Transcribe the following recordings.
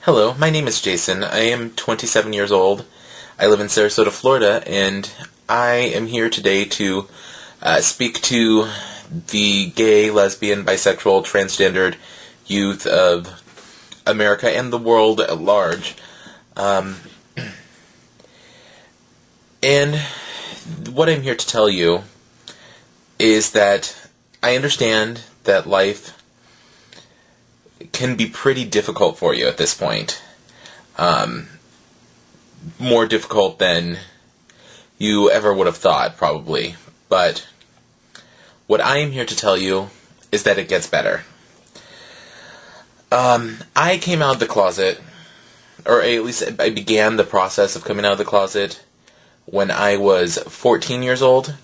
Hello, my name is Jason. I am 27 years old. I live in Sarasota, Florida, and I am here today to speak to the gay, lesbian, bisexual, transgendered youth of America and the world at large. And what I'm here to tell you is that I understand that life can be pretty difficult for you at this point. More difficult than you ever would have thought, probably. But what I am here to tell you is that it gets better. I came out of the closet, or at least I began the process of coming out of the closet when I was 14 years old.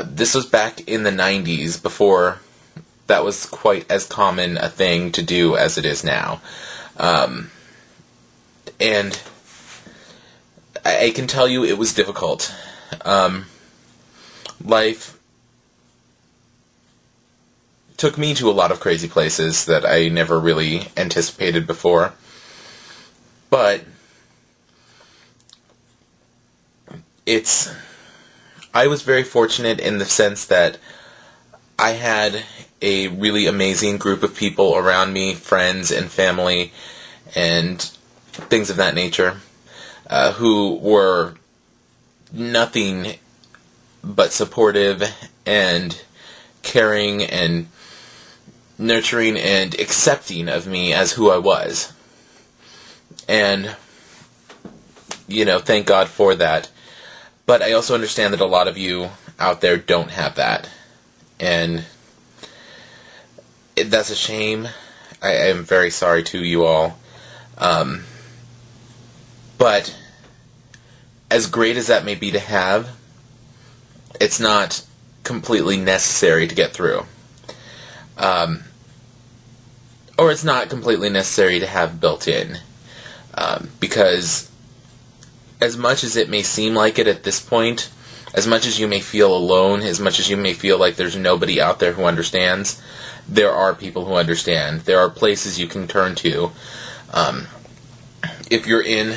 This was back in the 90s, before that was quite as common a thing to do as it is now. And I can tell you it was difficult. Life took me to a lot of crazy places that I never really anticipated before. But I was very fortunate in the sense that I had a really amazing group of people around me, friends and family, and things of that nature, who were nothing but supportive and caring and nurturing and accepting of me as who I was. And, thank God for that. But I also understand that a lot of you out there don't have that. And that's a shame. I am very sorry to you all. But as great as that may be to have, it's not completely necessary to get through. Or it's not completely necessary to have built in. Because as much as it may seem like it at this point, as much as you may feel alone, as much as you may feel like there's nobody out there who understands, there are people who understand. There are places you can turn to. If you're in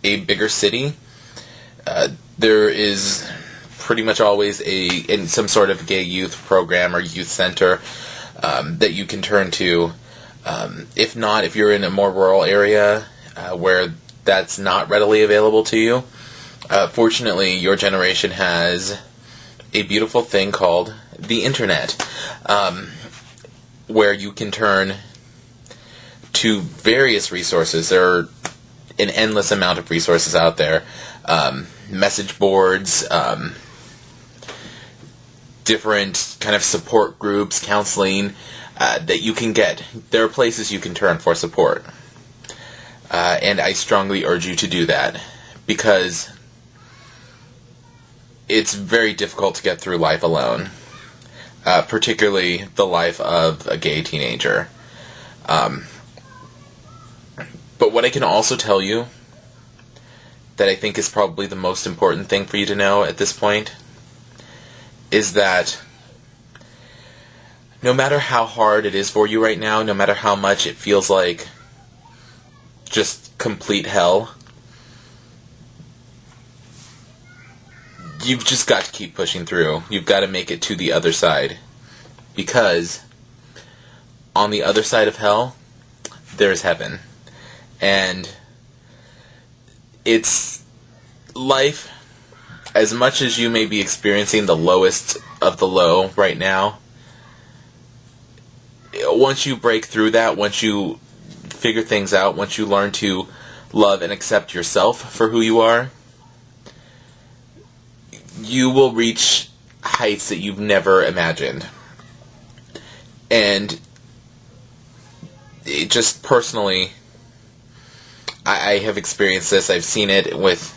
a bigger city, there is pretty much always in some sort of gay youth program or youth center that you can turn to. If not, if you're in a more rural area where that's not readily available to you, fortunately, your generation has a beautiful thing called the internet, where you can turn to various resources. There are an endless amount of resources out there. Message boards, different kind of support groups, counseling that you can get. There are places you can turn for support. And I strongly urge you to do that, because it's very difficult to get through life alone, particularly the life of a gay teenager. But what I can also tell you, that I think is probably the most important thing for you to know at this point, is that no matter how hard it is for you right now, no matter how much it feels like just complete hell, you've just got to keep pushing through. You've got to make it to the other side. Because on the other side of hell, there's heaven. And it's life, as much as you may be experiencing the lowest of the low right now, once you break through that, once you figure things out, once you learn to love and accept yourself for who you are, you will reach heights that you've never imagined. And just personally, I have experienced this. I've seen it with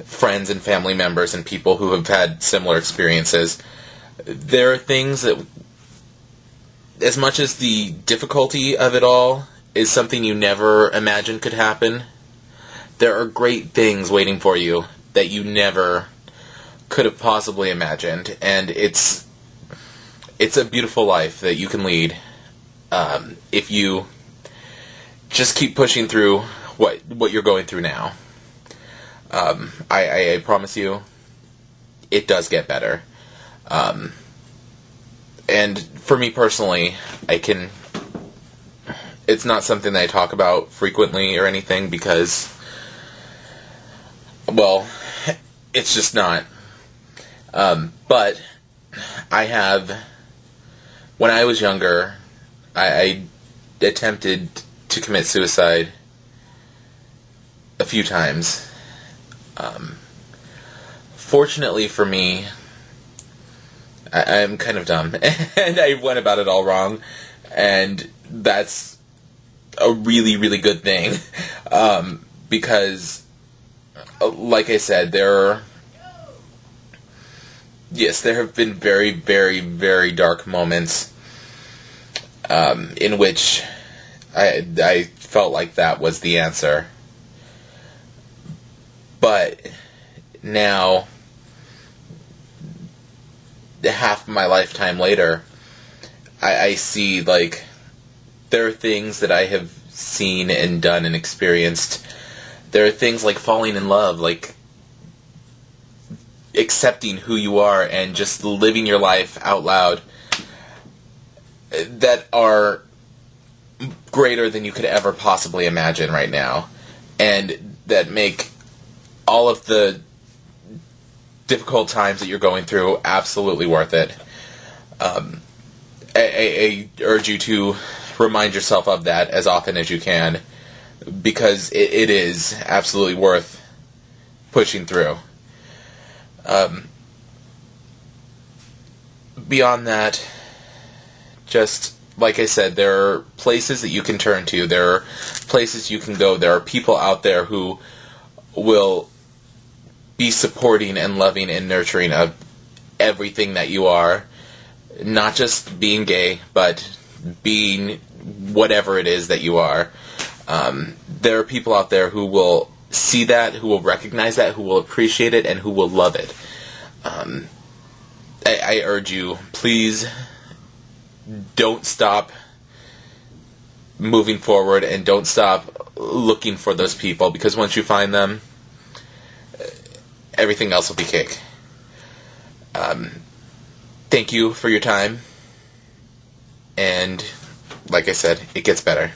friends and family members and people who have had similar experiences. There are things that, as much as the difficulty of it all is something you never imagined could happen, there are great things waiting for you that you never could have possibly imagined. And it's a beautiful life that you can lead if you just keep pushing through what you're going through now. I promise you, it does get better. And for me personally, it's not something that I talk about frequently or anything because, well, it's just not. But when I was younger, I attempted to commit suicide a few times. Fortunately for me, I'm kind of dumb, and I went about it all wrong, and that's a really, really good thing, because, like I said, there have been very, very, very dark moments, in which I felt like that was the answer, but now, half my lifetime later, I see, like, there are things that I have seen and done and experienced. There are things like falling in love, like accepting who you are and just living your life out loud, that are greater than you could ever possibly imagine right now, and that make all of the difficult times that you're going through absolutely worth it. I urge you to remind yourself of that as often as you can, because it is absolutely worth pushing through. Beyond that, just like I said, there are places that you can turn to. There are places you can go. There are people out there who will be supporting and loving and nurturing of everything that you are. Not just being gay, but being whatever it is that you are. There are people out there who will see that, who will recognize that, who will appreciate it, and who will love it. I urge you, please don't stop moving forward and don't stop looking for those people, because once you find them, everything else will be cake. Thank you for your time, and like I said, it gets better.